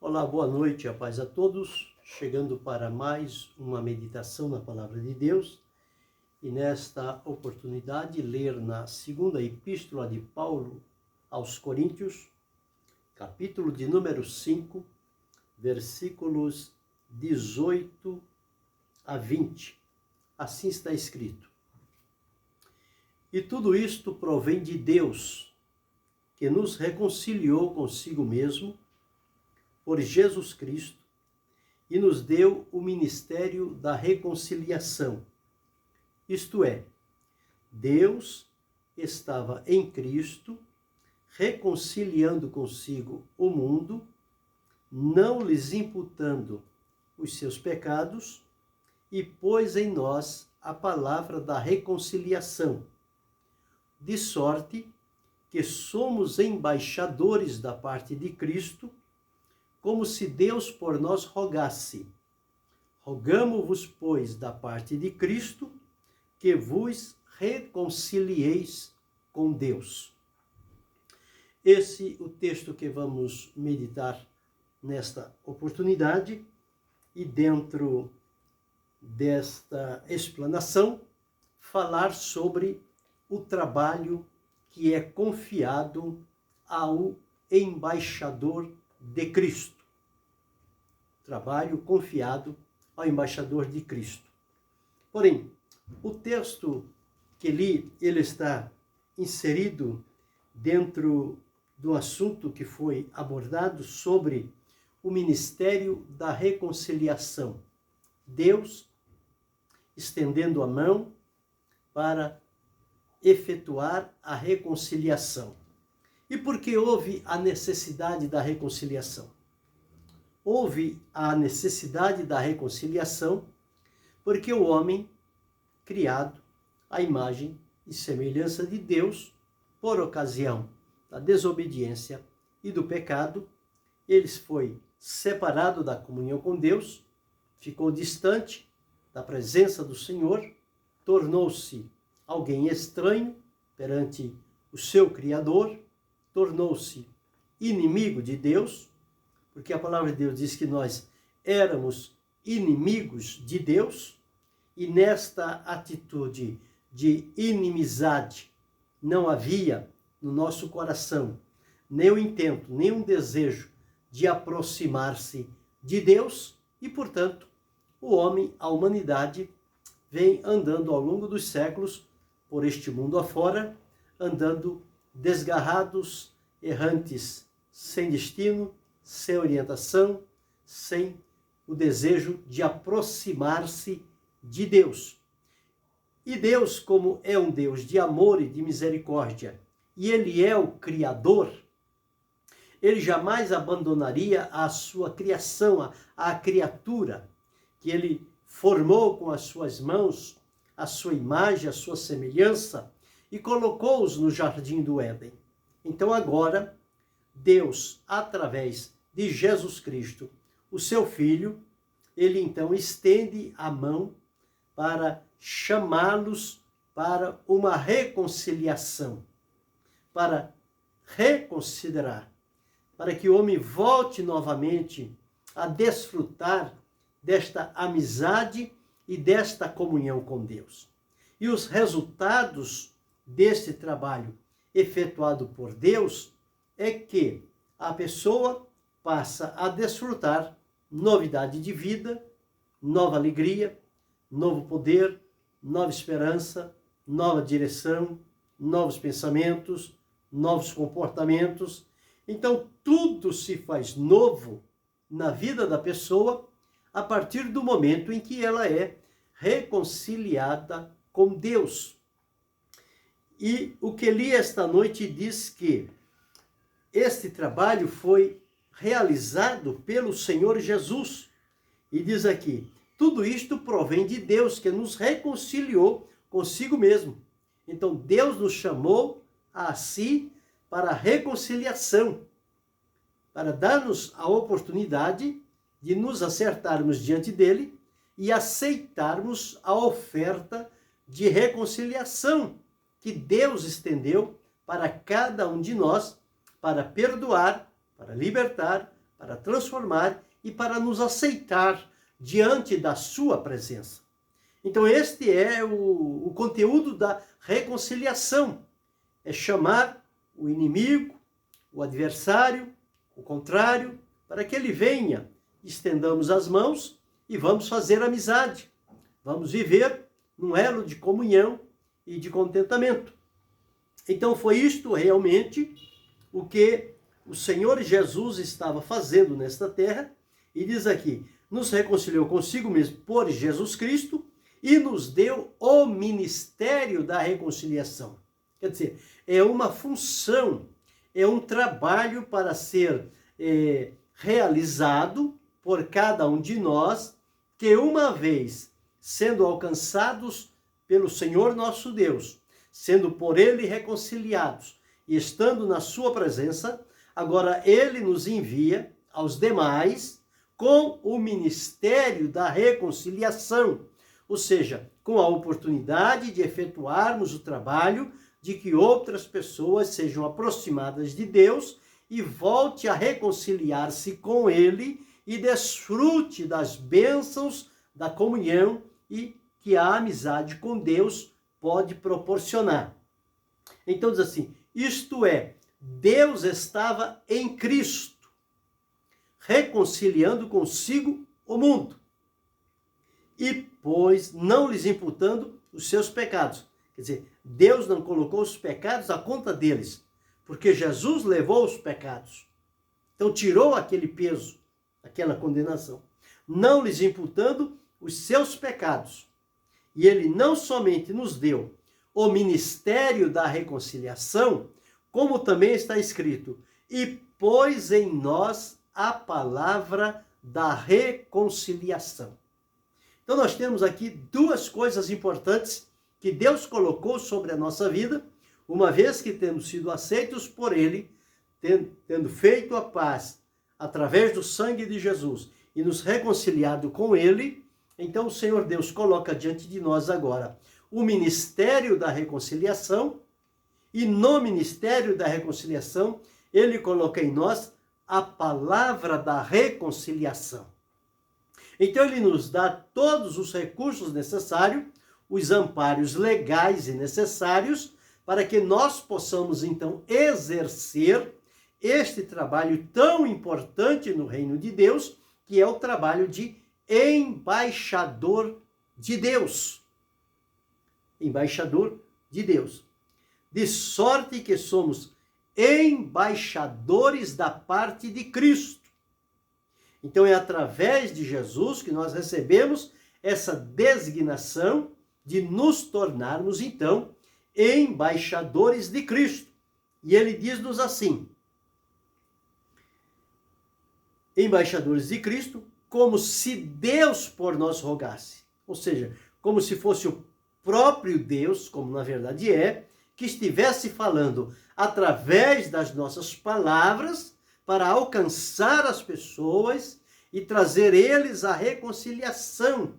Olá, boa noite, a paz a todos. Chegando para mais uma meditação na Palavra de Deus e nesta oportunidade ler na segunda epístola de Paulo aos Coríntios, capítulo de número 5, versículos 18 a 20. Assim está escrito: E tudo isto provém de Deus, que nos reconciliou consigo mesmo por Jesus Cristo e nos deu o ministério da reconciliação. Isto é, Deus estava em Cristo, reconciliando consigo o mundo, não lhes imputando os seus pecados, e pôs em nós a palavra da reconciliação, de sorte que somos embaixadores da parte de Cristo, como se Deus por nós rogasse. Rogamo-vos, pois, da parte de Cristo, que vos reconcilieis com Deus. Esse é o texto que vamos meditar nesta oportunidade, e dentro desta explanação, falar sobre o trabalho que é confiado ao embaixador de Cristo. Trabalho confiado ao embaixador de Cristo. Porém, o texto que li, ele está inserido dentro do assunto que foi abordado sobre o ministério da reconciliação. Deus estendendo a mão para efetuar a reconciliação. E por que houve a necessidade da reconciliação? Houve a necessidade da reconciliação porque o homem, criado à imagem e semelhança de Deus, por ocasião da desobediência e do pecado, ele foi separado da comunhão com Deus, ficou distante da presença do Senhor, tornou-se alguém estranho perante o seu Criador, tornou-se inimigo de Deus, porque a palavra de Deus diz que nós éramos inimigos de Deus, e nesta atitude de inimizade não havia no nosso coração nem o intento, nem um desejo de aproximar-se de Deus, e, portanto, o homem, a humanidade, vem andando ao longo dos séculos por este mundo afora, andando desgarrados, errantes, sem destino, sem orientação, sem o desejo de aproximar-se de Deus. E Deus, como é um Deus de amor e de misericórdia, e Ele é o Criador, Ele jamais abandonaria a sua criação, a criatura que Ele formou com as suas mãos, a sua imagem, a sua semelhança, e colocou-os no jardim do Éden. Então agora, Deus, através de Jesus Cristo, o seu Filho, ele então estende a mão para chamá-los para uma reconciliação, para reconsiderar, para que o homem volte novamente a desfrutar desta amizade e desta comunhão com Deus. E os resultados deste trabalho efetuado por Deus é que a pessoa passa a desfrutar novidade de vida, nova alegria, novo poder, nova esperança, nova direção, novos pensamentos, novos comportamentos. Então, tudo se faz novo na vida da pessoa a partir do momento em que ela é reconciliada com Deus. E o que li esta noite diz que este trabalho foi realizado pelo Senhor Jesus. E diz aqui, tudo isto provém de Deus, que nos reconciliou consigo mesmo. Então, Deus nos chamou a si para a reconciliação, para dar-nos a oportunidade de nos acertarmos diante dele e aceitarmos a oferta de reconciliação que Deus estendeu para cada um de nós, para perdoar, para libertar, para transformar e para nos aceitar diante da sua presença. Então este é o conteúdo da reconciliação. É chamar o inimigo, o adversário, o contrário, para que ele venha, estendamos as mãos e vamos fazer amizade. Vamos viver num elo de comunhão e de contentamento. Então foi isto realmente o que o Senhor Jesus estava fazendo nesta terra, e diz aqui, nos reconciliou consigo mesmo por Jesus Cristo e nos deu o ministério da reconciliação. Quer dizer, é uma função, é um trabalho para ser realizado por cada um de nós, que uma vez sendo alcançados pelo Senhor nosso Deus, sendo por Ele reconciliados e estando na sua presença, agora Ele nos envia aos demais com o ministério da reconciliação, ou seja, com a oportunidade de efetuarmos o trabalho de que outras pessoas sejam aproximadas de Deus e volte a reconciliar-se com Ele e desfrute das bênçãos da comunhão e que a amizade com Deus pode proporcionar. Então diz assim, isto é, Deus estava em Cristo, reconciliando consigo o mundo, e pois não lhes imputando os seus pecados. Quer dizer, Deus não colocou os pecados à conta deles, porque Jesus levou os pecados. Então tirou aquele peso, aquela condenação, não lhes imputando os seus pecados. E ele não somente nos deu o ministério da reconciliação, como também está escrito, e pôs em nós a palavra da reconciliação. Então nós temos aqui duas coisas importantes que Deus colocou sobre a nossa vida, uma vez que tendo sido aceitos por Ele, tendo feito a paz através do sangue de Jesus e nos reconciliado com Ele, então o Senhor Deus coloca diante de nós agora o ministério da reconciliação, e no ministério da reconciliação Ele coloca em nós a palavra da reconciliação. Então Ele nos dá todos os recursos necessários, os amparos legais e necessários, para que nós possamos então exercer este trabalho tão importante no reino de Deus, que é o trabalho de embaixador de Deus. Embaixador de Deus. De sorte que somos embaixadores da parte de Cristo. Então é através de Jesus que nós recebemos essa designação de nos tornarmos então embaixadores de Cristo. E ele diz-nos assim, embaixadores de Cristo, como se Deus por nós rogasse. Ou seja, como se fosse o próprio Deus, como na verdade é, que estivesse falando através das nossas palavras para alcançar as pessoas e trazer eles à reconciliação,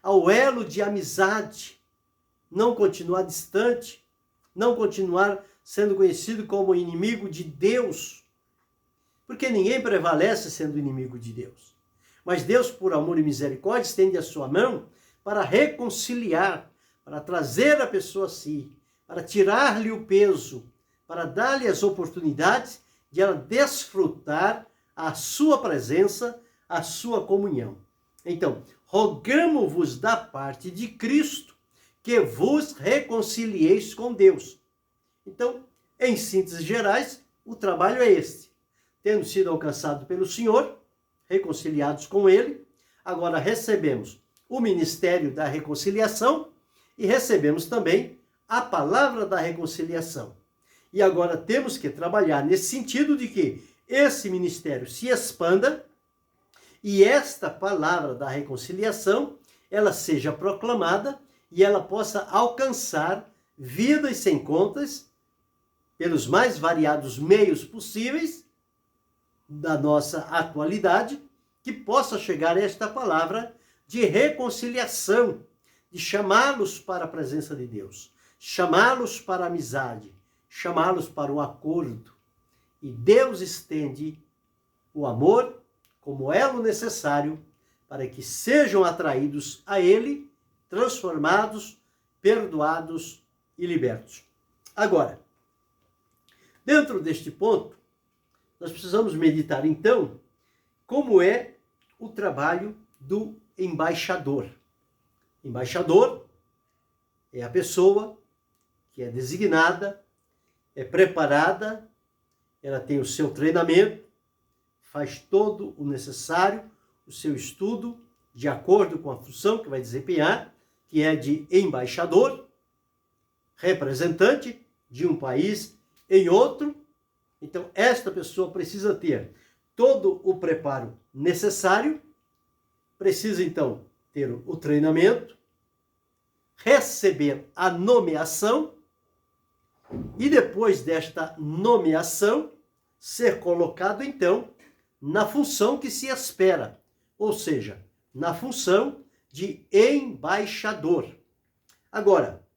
ao elo de amizade, não continuar distante, não continuar sendo conhecido como inimigo de Deus, porque ninguém prevalece sendo inimigo de Deus. Mas Deus, por amor e misericórdia, estende a sua mão para reconciliar, para trazer a pessoa a si, para tirar-lhe o peso, para dar-lhe as oportunidades de ela desfrutar a sua presença, a sua comunhão. Então, rogamo-vos da parte de Cristo que vos reconcilieis com Deus. Então, em síntese gerais, o trabalho é este. Tendo sido alcançado pelo Senhor, reconciliados com Ele, agora recebemos o ministério da reconciliação e recebemos também a palavra da reconciliação. E agora temos que trabalhar nesse sentido de que esse ministério se expanda e esta palavra da reconciliação, ela seja proclamada e ela possa alcançar vidas sem contas pelos mais variados meios possíveis da nossa atualidade, que possa chegar esta palavra de reconciliação, de chamá-los para a presença de Deus, chamá-los para a amizade, chamá-los para o acordo. E Deus estende o amor como elo necessário para que sejam atraídos a ele, transformados, perdoados e libertos. Agora, dentro deste ponto, nós precisamos meditar então como é o trabalho do embaixador. Embaixador é a pessoa que é designada, é preparada, ela tem o seu treinamento, faz todo o necessário, o seu estudo, de acordo com a função que vai desempenhar, que é de embaixador, representante de um país em outro. Então, esta pessoa precisa ter todo o preparo necessário, precisa, então, ter o treinamento, receber a nomeação e, depois desta nomeação, ser colocado, então, na função que se espera, ou seja, na função de embaixador. Agora,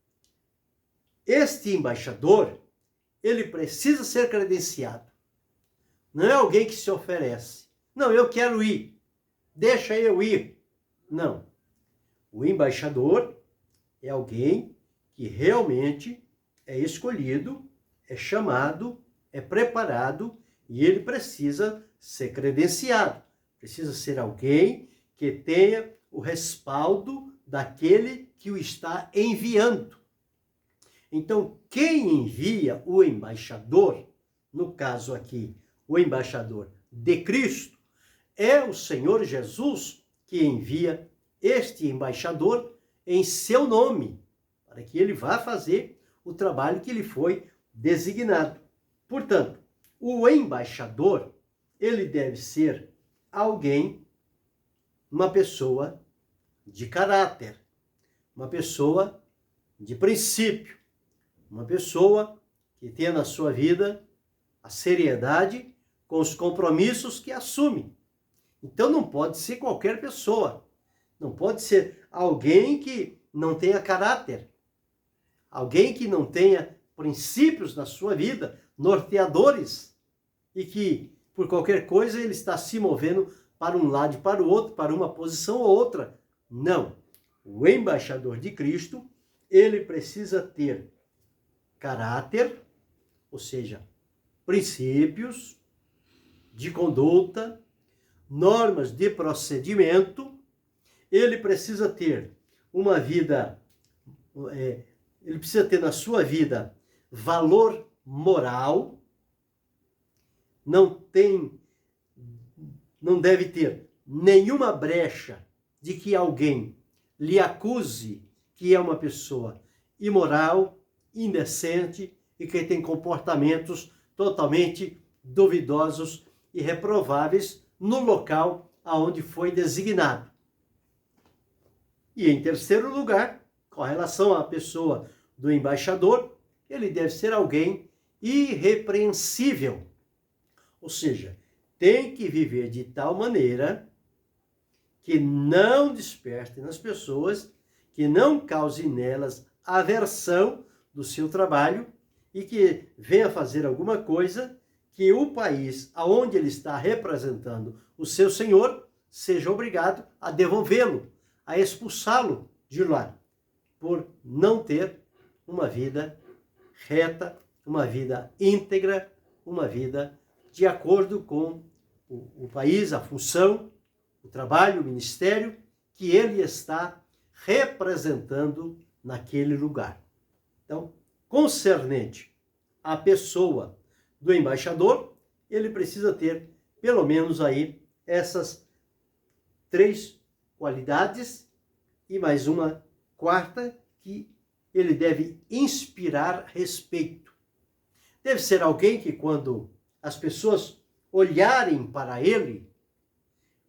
este embaixador, ele precisa ser credenciado. Não é alguém que se oferece. Não, eu quero ir. Deixa eu ir. Não. O embaixador é alguém que realmente é escolhido, é chamado, é preparado e ele precisa ser credenciado. Precisa ser alguém que tenha o respaldo daquele que o está enviando. Então, quem envia o embaixador, no caso aqui, o embaixador de Cristo, é o Senhor Jesus que envia este embaixador em seu nome, para que ele vá fazer o trabalho que lhe foi designado. Portanto, o embaixador, ele deve ser alguém, uma pessoa de caráter, uma pessoa de princípio, uma pessoa que tenha na sua vida a seriedade com os compromissos que assume. Então não pode ser qualquer pessoa, não pode ser alguém que não tenha caráter, alguém que não tenha princípios na sua vida, norteadores, e que por qualquer coisa ele está se movendo para um lado e para o outro, para uma posição ou outra. Não. O embaixador de Cristo, ele precisa ter caráter, ou seja, princípios de conduta, normas de procedimento. Ele precisa ter uma vida, ele precisa ter na sua vida valor moral, não deve ter nenhuma brecha de que alguém lhe acuse que é uma pessoa imoral, indecente e que tem comportamentos totalmente duvidosos e reprováveis no local aonde foi designado. E em terceiro lugar, com relação à pessoa do embaixador, ele deve ser alguém irrepreensível. Ou seja, tem que viver de tal maneira que não desperte nas pessoas, que não cause nelas aversão do seu trabalho e que venha fazer alguma coisa que o país aonde ele está representando o seu senhor seja obrigado a devolvê-lo, a expulsá-lo de lá, por não ter uma vida reta, uma vida íntegra, uma vida de acordo com o país, a função, o trabalho, o ministério que ele está representando naquele lugar. Então, concernente à pessoa do embaixador, ele precisa ter pelo menos aí essas 3 qualidades e mais uma quarta, que ele deve inspirar respeito. Deve ser alguém que, quando as pessoas olharem para ele,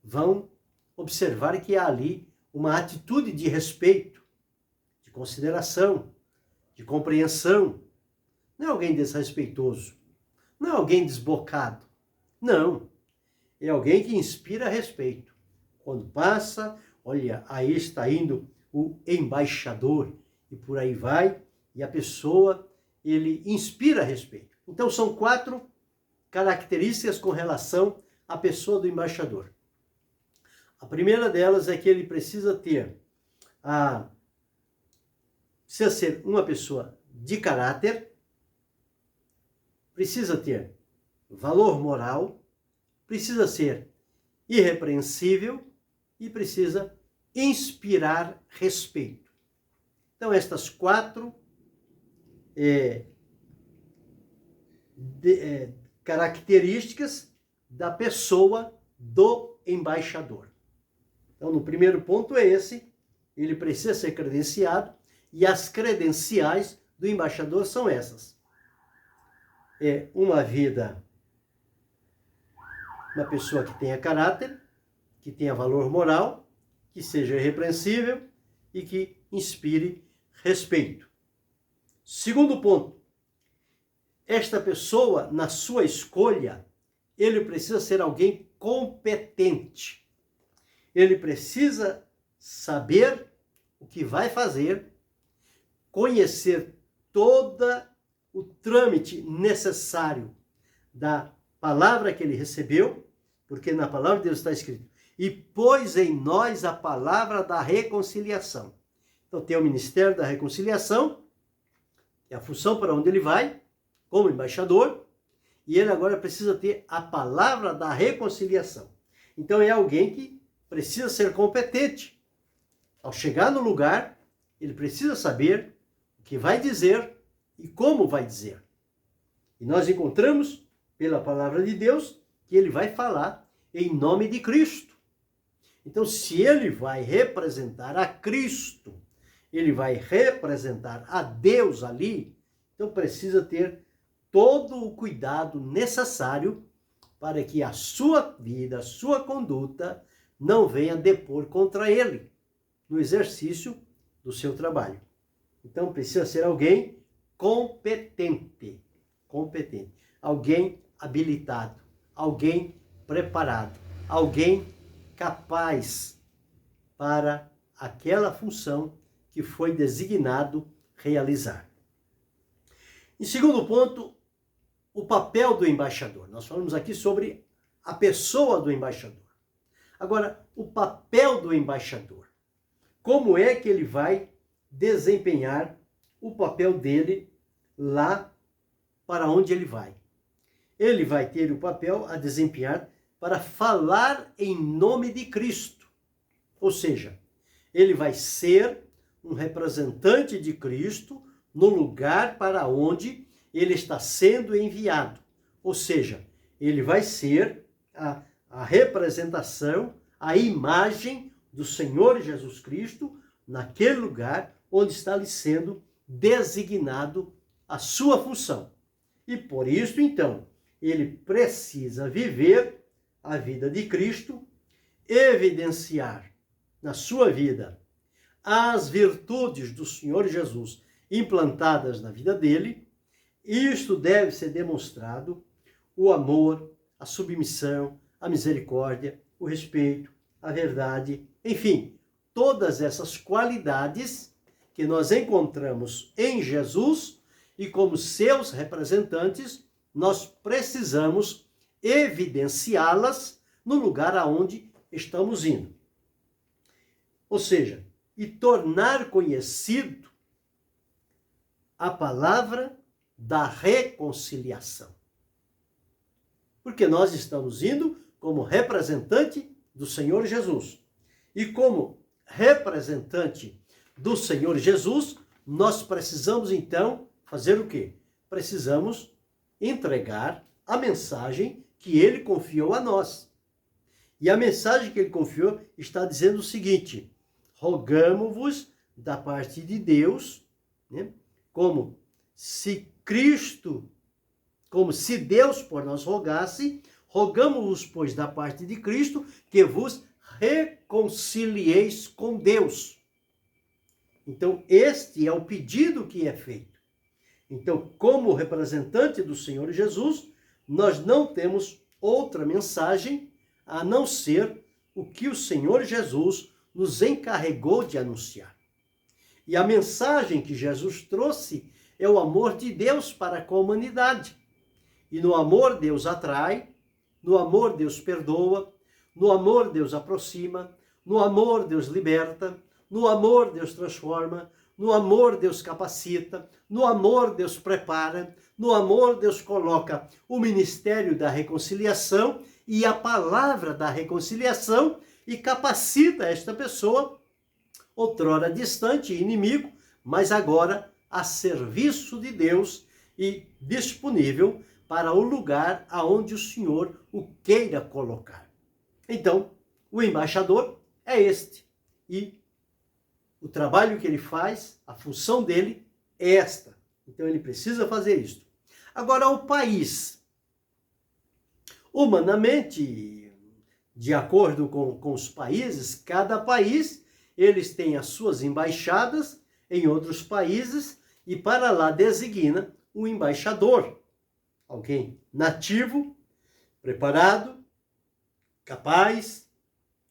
vão observar que há ali uma atitude de respeito, de consideração, de compreensão. Não é alguém desrespeitoso, não é alguém desbocado, não. É alguém que inspira respeito. Quando passa, olha, aí está indo o embaixador, e por aí vai, e a pessoa, ele inspira respeito. Então são 4 características com relação a pessoa do embaixador. A primeira delas é que ele precisa ser uma pessoa de caráter, precisa ter valor moral, precisa ser irrepreensível e precisa inspirar respeito. Então, estas 4 características da pessoa do embaixador. Então, no primeiro ponto é esse, ele precisa ser credenciado e as credenciais do embaixador são essas. É uma pessoa que tenha caráter, que tenha valor moral, que seja irrepreensível e que inspire respeito. Segundo ponto, esta pessoa, na sua escolha, ele precisa ser alguém competente. Ele precisa saber o que vai fazer, conhecer todo o trâmite necessário da palavra que ele recebeu, porque na palavra de Deus está escrito: e pôs em nós a palavra da reconciliação. Então tem o ministério da reconciliação, é a função para onde ele vai, como embaixador, e ele agora precisa ter a palavra da reconciliação. Então é alguém que precisa ser competente. Ao chegar no lugar, ele precisa saber o que vai dizer e como vai dizer. E nós encontramos, pela palavra de Deus, que ele vai falar em nome de Cristo. Então, se ele vai representar a Cristo, ele vai representar a Deus ali, então precisa ter todo o cuidado necessário para que a sua vida, a sua conduta, não venha depor contra ele no exercício do seu trabalho. Então, precisa ser alguém competente, alguém habilitado, alguém preparado, alguém capaz para aquela função que foi designado realizar. Em segundo ponto, o papel do embaixador. Nós falamos aqui sobre a pessoa do embaixador. Agora, o papel do embaixador. Como é que ele vai desempenhar o papel dele lá para onde ele vai? Ele vai ter o papel a desempenhar para falar em nome de Cristo. Ou seja, ele vai ser um representante de Cristo no lugar para onde ele está sendo enviado. Ou seja, ele vai ser a representação, a imagem do Senhor Jesus Cristo naquele lugar onde está lhe sendo designado a sua função. E por isso, então, ele precisa viver a vida de Cristo, evidenciar na sua vida as virtudes do Senhor Jesus implantadas na vida dele. Isto deve ser demonstrado: o amor, a submissão, a misericórdia, o respeito, a verdade, enfim, todas essas qualidades que nós encontramos em Jesus e como seus representantes, nós precisamos evidenciá-las no lugar aonde estamos indo. Ou seja, e tornar conhecido a palavra da reconciliação. Porque nós estamos indo como representante do Senhor Jesus. E como representante do Senhor Jesus, nós precisamos então fazer o quê? Precisamos entregar a mensagem que ele confiou a nós. E a mensagem que ele confiou está dizendo o seguinte: rogamo-vos da parte de Deus, né? como se Deus por nós rogasse, rogamo-vos, pois, da parte de Cristo, que vos reconcilieis com Deus. Então, este é o pedido que é feito. Então, como representante do Senhor Jesus, nós não temos outra mensagem a não ser o que o Senhor Jesus nos encarregou de anunciar. E a mensagem que Jesus trouxe é o amor de Deus para com a humanidade. E no amor Deus atrai, No amor, Deus perdoa. No amor, Deus aproxima. No amor, Deus liberta. No amor, Deus transforma. No amor, Deus capacita. No amor, Deus prepara. No amor, Deus coloca o ministério da reconciliação e a palavra da reconciliação e capacita esta pessoa, outrora distante e inimigo, mas agora a serviço de Deus e disponível para o lugar aonde o Senhor o queira colocar. Então, o embaixador é este. E o trabalho que ele faz, a função dele é esta. Então, ele precisa fazer isto. Agora, o país. Humanamente, de acordo com os países, cada país, eles têm as suas embaixadas em outros países e para lá designa um embaixador. Alguém nativo, preparado, capaz,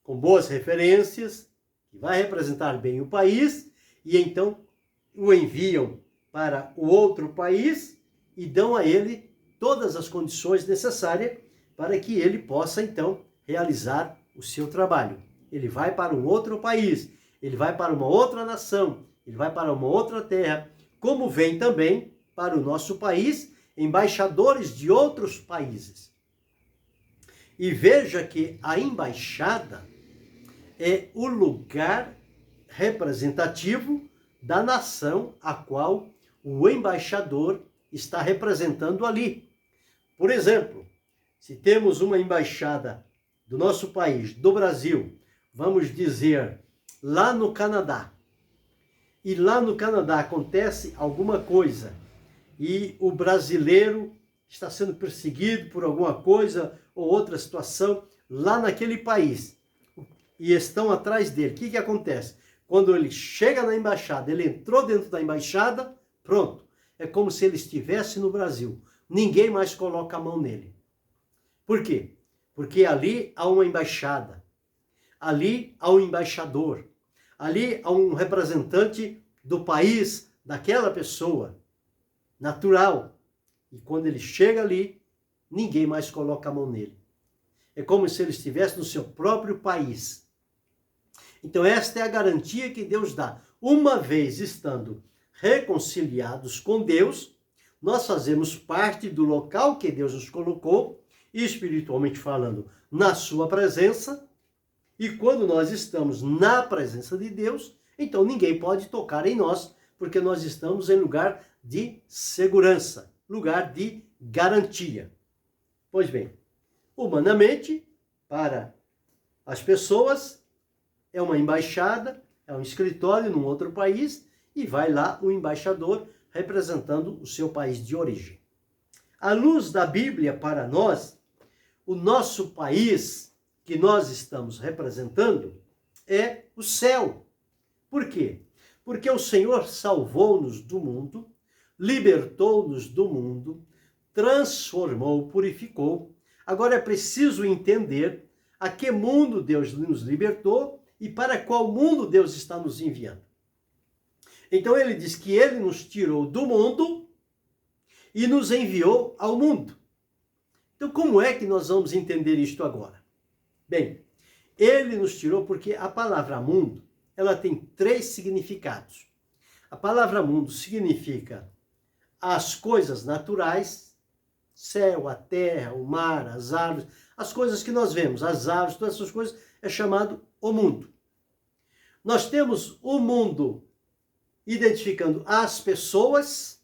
com boas referências, que vai representar bem o país, e então o enviam para o outro país e dão a ele todas as condições necessárias para que ele possa então realizar o seu trabalho. Ele vai para um outro país, ele vai para uma outra nação, ele vai para uma outra terra, como vem também para o nosso país embaixadores de outros países. E veja que a embaixada é o lugar representativo da nação a qual o embaixador está representando ali. Por exemplo, se temos uma embaixada do nosso país, do Brasil, vamos dizer, lá no Canadá, e lá no Canadá acontece alguma coisa, e o brasileiro está sendo perseguido por alguma coisa ou outra situação lá naquele país, e estão atrás dele. O que acontece? Quando ele chega na embaixada, ele entrou dentro da embaixada, pronto. É como se ele estivesse no Brasil. Ninguém mais coloca a mão nele. Por quê? Porque ali há uma embaixada, ali há um embaixador, ali há um representante do país, daquela pessoa, natural. E quando ele chega ali, ninguém mais coloca a mão nele. É como se ele estivesse no seu próprio país. Então esta é a garantia que Deus dá. Uma vez estando reconciliados com Deus, nós fazemos parte do local que Deus nos colocou, espiritualmente falando, na sua presença. E quando nós estamos na presença de Deus, então ninguém pode tocar em nós, porque nós estamos em lugar de segurança, lugar de garantia. Pois bem, humanamente, para as pessoas, é uma embaixada, é um escritório num outro país, e vai lá o embaixador representando o seu país de origem. À luz da Bíblia, para nós, o nosso país que nós estamos representando é o céu. Por quê? Porque o Senhor salvou-nos do mundo, libertou-nos do mundo, transformou, purificou. Agora é preciso entender a que mundo Deus nos libertou e para qual mundo Deus está nos enviando. Então ele diz que ele nos tirou do mundo e nos enviou ao mundo. Então como é que nós vamos entender isto agora? Bem, ele nos tirou porque a palavra mundo, ela tem 3 significados. A palavra mundo significa as coisas naturais, céu, a terra, o mar, as árvores, as coisas que nós vemos, as árvores, todas essas coisas, é chamado o mundo. Nós temos o mundo identificando as pessoas,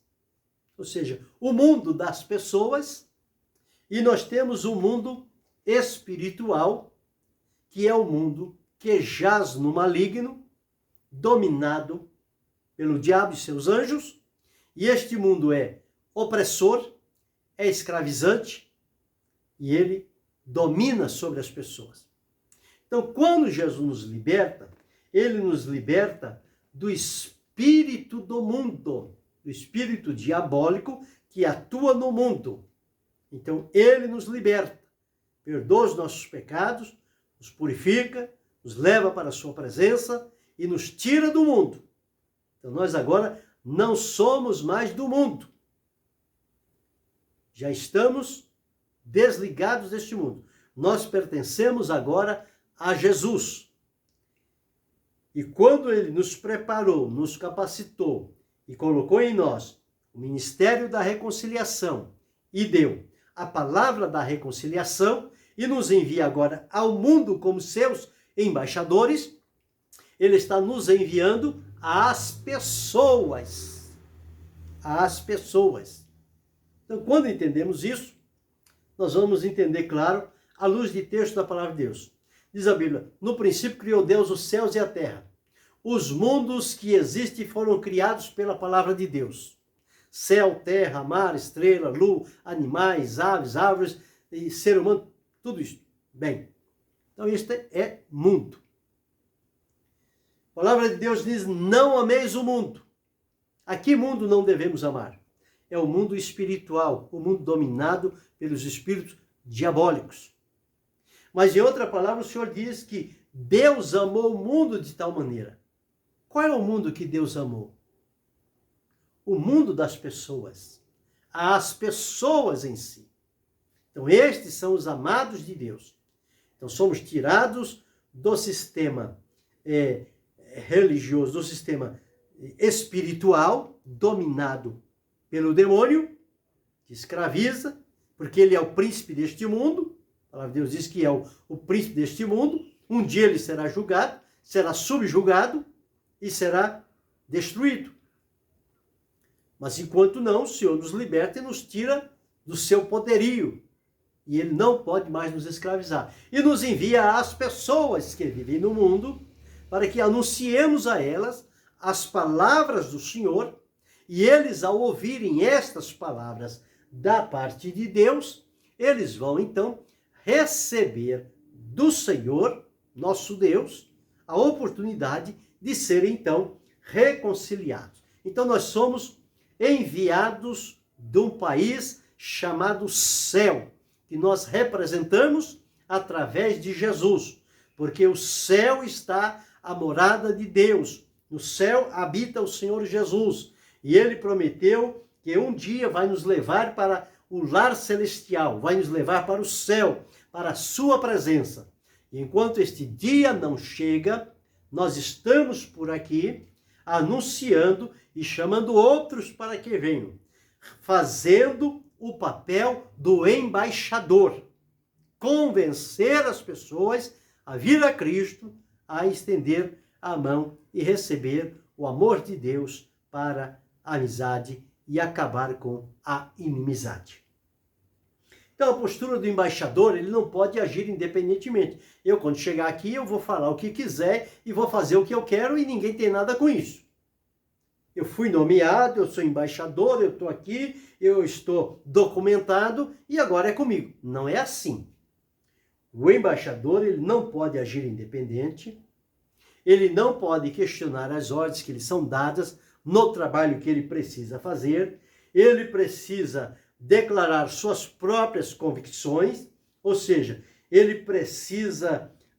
ou seja, o mundo das pessoas, e nós temos o mundo espiritual, que é o mundo que jaz no maligno, dominado pelo diabo e seus anjos, e este mundo é opressor, é escravizante, e ele domina sobre as pessoas. Então, quando Jesus nos liberta, ele nos liberta do espírito do mundo, do espírito diabólico que atua no mundo. Então, ele nos liberta, perdoa os nossos pecados, nos purifica, nos leva para a sua presença e nos tira do mundo. Então, nós agora não somos mais do mundo. Já estamos desligados deste mundo. Nós pertencemos agora a Jesus. E quando ele nos preparou, nos capacitou e colocou em nós o ministério da reconciliação e deu a palavra da reconciliação e nos envia agora ao mundo como seus embaixadores, ele está nos enviando às pessoas. Às pessoas. Então, quando entendemos isso, nós vamos entender, claro, à luz de texto da palavra de Deus. Diz a Bíblia, no princípio criou Deus os céus e a terra. Os mundos que existem foram criados pela palavra de Deus. Céu, terra, mar, estrela, lua, animais, aves, árvores e ser humano, tudo isso. Bem, então este é mundo. A palavra de Deus diz, não ameis o mundo. A que mundo não devemos amar? É o mundo espiritual, o mundo dominado pelos espíritos diabólicos. Mas em outra palavra o Senhor diz que Deus amou o mundo de tal maneira. Qual é o mundo que Deus amou? O mundo das pessoas. As pessoas em si. Então estes são os amados de Deus. Então somos tirados do sistema religioso, do sistema espiritual, dominado pelo demônio, que escraviza, porque ele é o príncipe deste mundo. A palavra de Deus diz que é o príncipe deste mundo. Um dia ele será julgado, será subjugado e será destruído. Mas enquanto não, o Senhor nos liberta e nos tira do seu poderio. E ele não pode mais nos escravizar. E nos envia às pessoas que vivem no mundo, para que anunciemos a elas as palavras do Senhor, e eles, ao ouvirem estas palavras da parte de Deus, eles vão então receber do Senhor, nosso Deus, a oportunidade de serem então reconciliados. Então nós somos enviados de um país chamado céu, que nós representamos através de Jesus, porque o céu está a morada de Deus. No céu habita o Senhor Jesus. E ele prometeu que um dia vai nos levar para o lar celestial, vai nos levar para o céu, para a sua presença. E enquanto este dia não chega, nós estamos por aqui anunciando e chamando outros para que venham, fazendo o papel do embaixador, convencer as pessoas a vir a Cristo, a estender a mão e receber o amor de Deus para a amizade e acabar com a inimizade. Então, a postura do embaixador, ele não pode agir independentemente. Eu, quando chegar aqui, eu vou falar o que quiser e vou fazer o que eu quero e ninguém tem nada com isso. Eu fui nomeado, eu sou embaixador, eu estou aqui, eu estou documentado e agora é comigo. Não é assim. O embaixador, ele não pode agir independente, ele não pode questionar as ordens que lhe são dadas no trabalho que ele precisa fazer, ele precisa declarar suas próprias convicções, ou seja, ele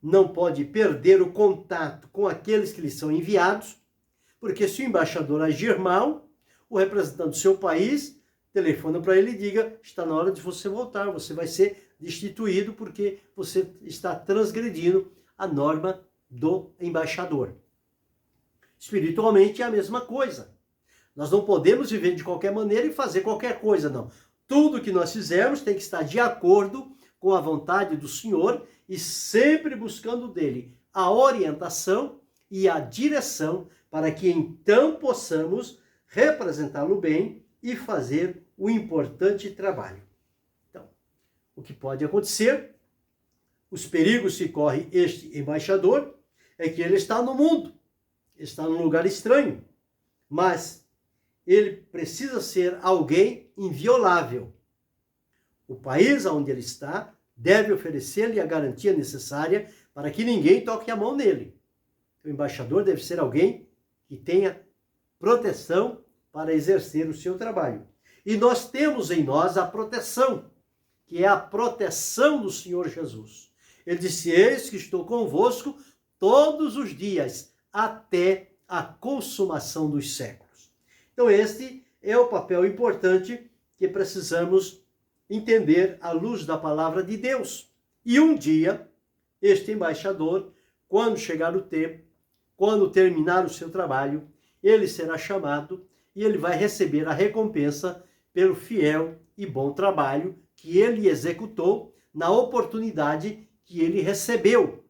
não pode perder o contato com aqueles que lhe são enviados, porque se o embaixador agir mal, o representante do seu país telefona para ele e diga, está na hora de você voltar, você vai ser destituído porque você está transgredindo a norma do embaixador. Espiritualmente é a mesma coisa. Nós não podemos viver de qualquer maneira e fazer qualquer coisa, não. Tudo que nós fizermos tem que estar de acordo com a vontade do Senhor e sempre buscando dele a orientação e a direção para que então possamos representá-lo bem e fazer o importante trabalho. Então, o que pode acontecer, os perigos que corre este embaixador, é que ele está no mundo, está num lugar estranho, mas ele precisa ser alguém inviolável. O país onde ele está deve oferecer-lhe a garantia necessária para que ninguém toque a mão nele. O embaixador deve ser alguém que tenha proteção para exercer o seu trabalho. E nós temos em nós a proteção, que é a proteção do Senhor Jesus. Ele disse, eis que estou convosco todos os dias, até a consumação dos séculos. Então este é o papel importante que precisamos entender à luz da palavra de Deus. E um dia, este embaixador, quando chegar o tempo, quando terminar o seu trabalho, ele será chamado e ele vai receber a recompensa pelo fiel e bom trabalho que ele executou na oportunidade que ele recebeu.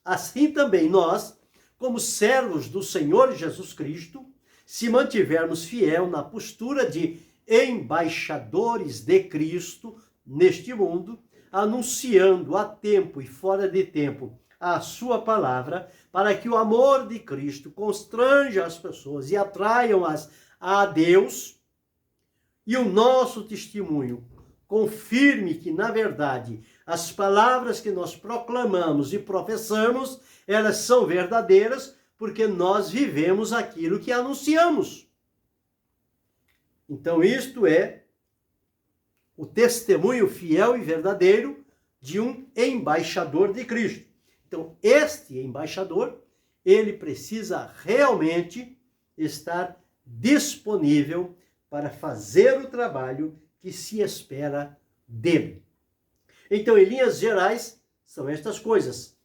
Assim também nós, como servos do Senhor Jesus Cristo, se mantivermos fiel na postura de embaixadores de Cristo neste mundo, anunciando a tempo e fora de tempo a sua palavra, para que o amor de Cristo constranja as pessoas e atraiam-as a Deus, e o nosso testemunho confirme que, na verdade, as palavras que nós proclamamos e professamos, elas são verdadeiras, porque nós vivemos aquilo que anunciamos. Então, isto é o testemunho fiel e verdadeiro de um embaixador de Cristo. Então, este embaixador, ele precisa realmente estar disponível para fazer o trabalho que se espera dele. Então, em linhas gerais, são estas coisas: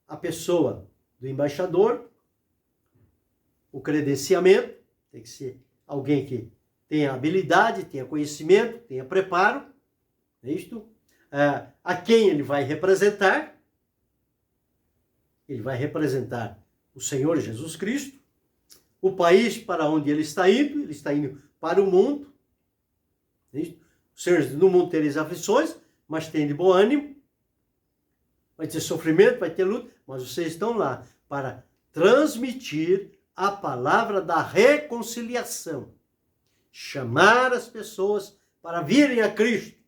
a pessoa do embaixador, o credenciamento, tem que ser alguém que tenha habilidade, tenha conhecimento, tenha preparo, é isto? A quem ele vai representar. Ele vai representar o Senhor Jesus Cristo, o país para onde ele está indo para o mundo. É isto? O Senhor, no mundo tereis aflições, mas tem de bom ânimo. Vai ter sofrimento, vai ter luta, mas vocês estão lá para transmitir a palavra da reconciliação. Chamar as pessoas para virem a Cristo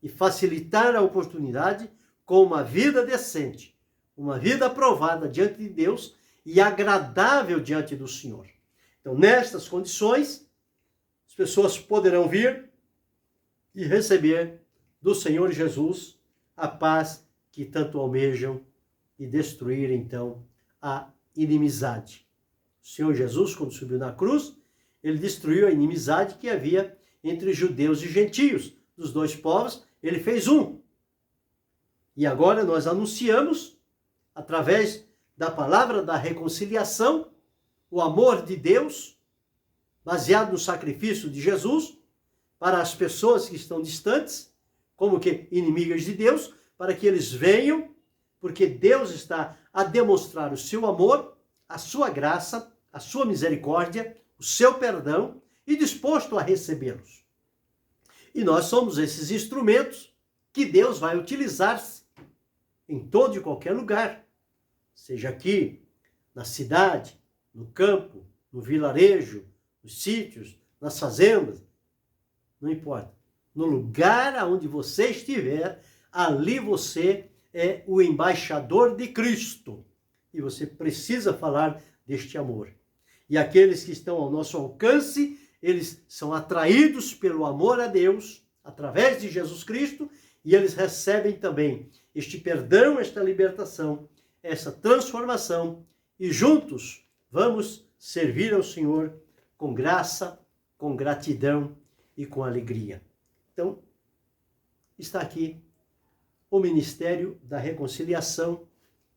e facilitar a oportunidade com uma vida decente, uma vida aprovada diante de Deus e agradável diante do Senhor. Então, nestas condições, as pessoas poderão vir e receber do Senhor Jesus a paz que tanto almejam e destruir, então, a inimizade. O Senhor Jesus, quando subiu na cruz, ele destruiu a inimizade que havia entre judeus e gentios. Dos dois povos, ele fez um. E agora nós anunciamos, através da palavra da reconciliação, o amor de Deus, baseado no sacrifício de Jesus, para as pessoas que estão distantes, como que inimigas de Deus, para que eles venham, porque Deus está a demonstrar o seu amor, a sua graça, a sua misericórdia, o seu perdão e disposto a recebê-los. E nós somos esses instrumentos que Deus vai utilizar em todo e qualquer lugar, seja aqui, na cidade, no campo, no vilarejo, nos sítios, nas fazendas, não importa. No lugar aonde você estiver, ali você é o embaixador de Cristo. E você precisa falar deste amor. E aqueles que estão ao nosso alcance, eles são atraídos pelo amor a Deus, através de Jesus Cristo, e eles recebem também este perdão, esta libertação, essa transformação, e juntos vamos servir ao Senhor com graça, com gratidão e com alegria. Então, está aqui o ministério da reconciliação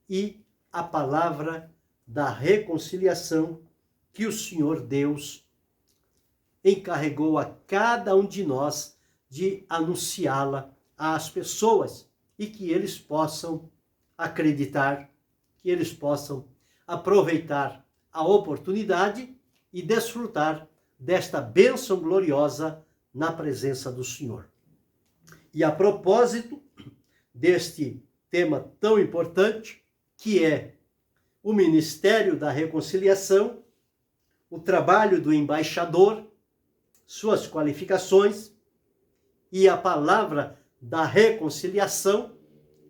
e a palavra da reconciliação que o Senhor Deus encarregou a cada um de nós de anunciá-la às pessoas e que eles possam acreditar, que eles possam aproveitar a oportunidade e desfrutar desta bênção gloriosa na presença do Senhor. E a propósito deste tema tão importante, que é o ministério da reconciliação, o trabalho do embaixador, suas qualificações e a palavra da reconciliação,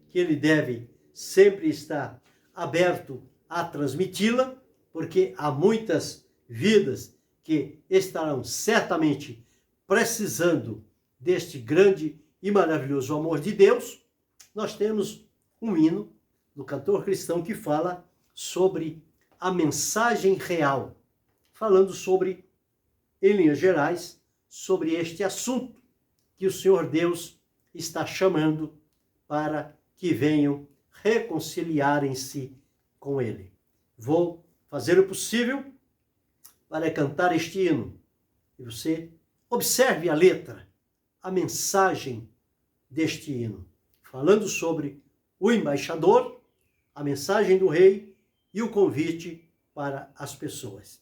que ele deve sempre estar aberto a transmiti-la, porque há muitas vidas que estarão certamente precisando deste grande e maravilhoso amor de Deus. Nós temos um hino do cantor cristão que fala sobre a mensagem real, falando sobre, em linhas gerais, sobre este assunto, que o Senhor Deus está chamando para que venham reconciliarem-se com Ele. Vou fazer o possível para cantar este hino. E você observe a letra, a mensagem deste hino, falando sobre o embaixador, a mensagem do rei e o convite para as pessoas.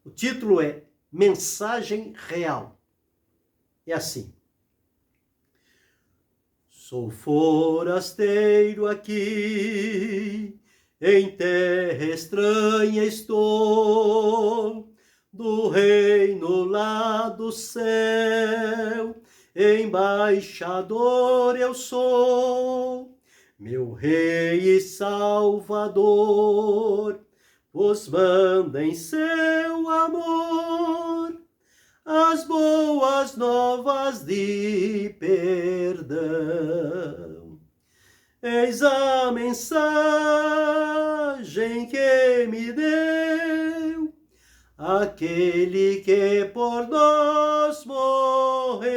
O título é Mensagem Real. É assim: sou forasteiro aqui, em terra estranha estou, do reino lá do céu, embaixador eu sou, meu rei e salvador, vos manda em seu amor as boas novas de perdão. Eis a mensagem que me deu aquele que por nós morreu.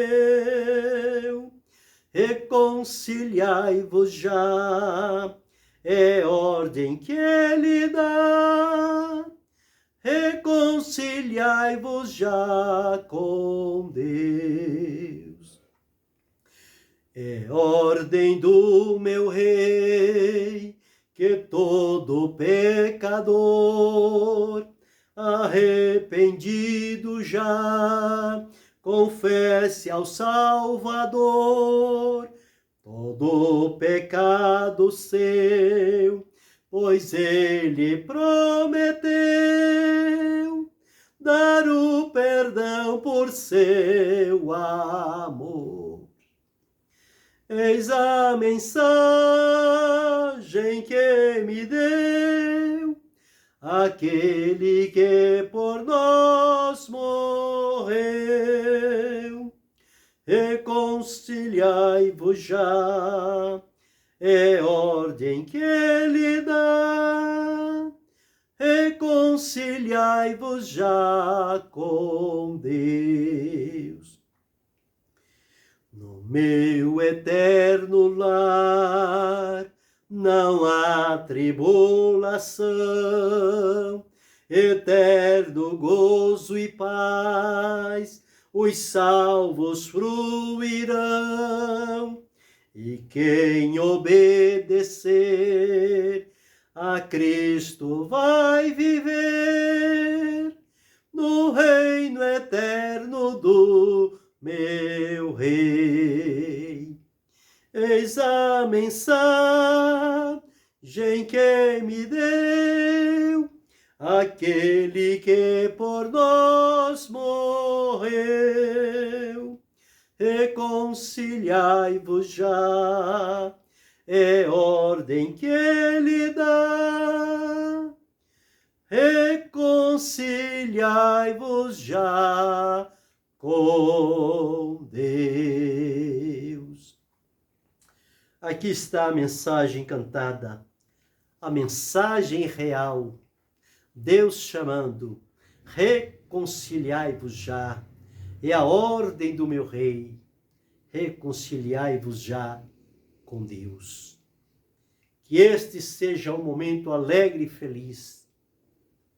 Reconciliai-vos já, é ordem que ele dá. Reconciliai-vos já com Deus. É ordem do meu rei que todo pecador arrependido já confesse ao Salvador todo pecado seu, pois ele prometeu dar o perdão por seu amor. Eis a mensagem que me deu aquele que por nós morreu. Reconciliai-vos já, é ordem que ele dá. Reconciliai-vos já com Deus. No meu eterno lar não há tribulação, eterno gozo e paz, os salvos fruirão. E quem obedecer a Cristo vai viver no reino eterno do meu Rei. Eis a mensagem que me deu aquele que por nós morreu. Reconciliai-vos já, é ordem que ele dá. Reconciliai-vos já com Deus. Aqui está a mensagem cantada, a mensagem real. Deus chamando, reconciliai-vos já, é a ordem do meu rei, reconciliai-vos já com Deus. Que este seja um momento alegre e feliz,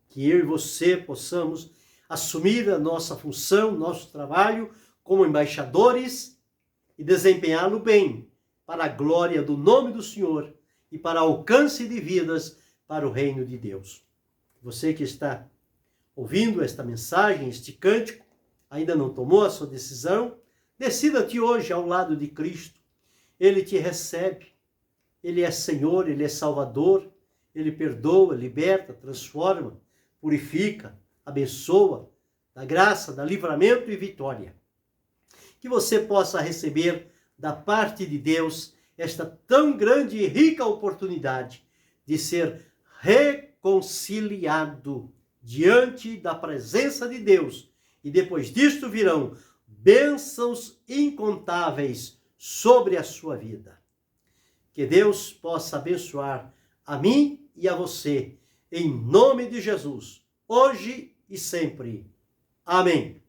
que eu e você possamos assumir a nossa função, nosso trabalho como embaixadores e desempenhá-lo bem, para a glória do nome do Senhor e para alcance de vidas para o reino de Deus. Você que está ouvindo esta mensagem, este cântico, ainda não tomou a sua decisão, decida-te hoje ao lado de Cristo. Ele te recebe, Ele é Senhor, Ele é Salvador, Ele perdoa, liberta, transforma, purifica, abençoa, dá graça, dá livramento e vitória. Que você possa receber da parte de Deus esta tão grande e rica oportunidade de ser reconciliado diante da presença de Deus. E depois disto virão bênçãos incontáveis sobre a sua vida. Que Deus possa abençoar a mim e a você, em nome de Jesus, hoje e sempre. Amém.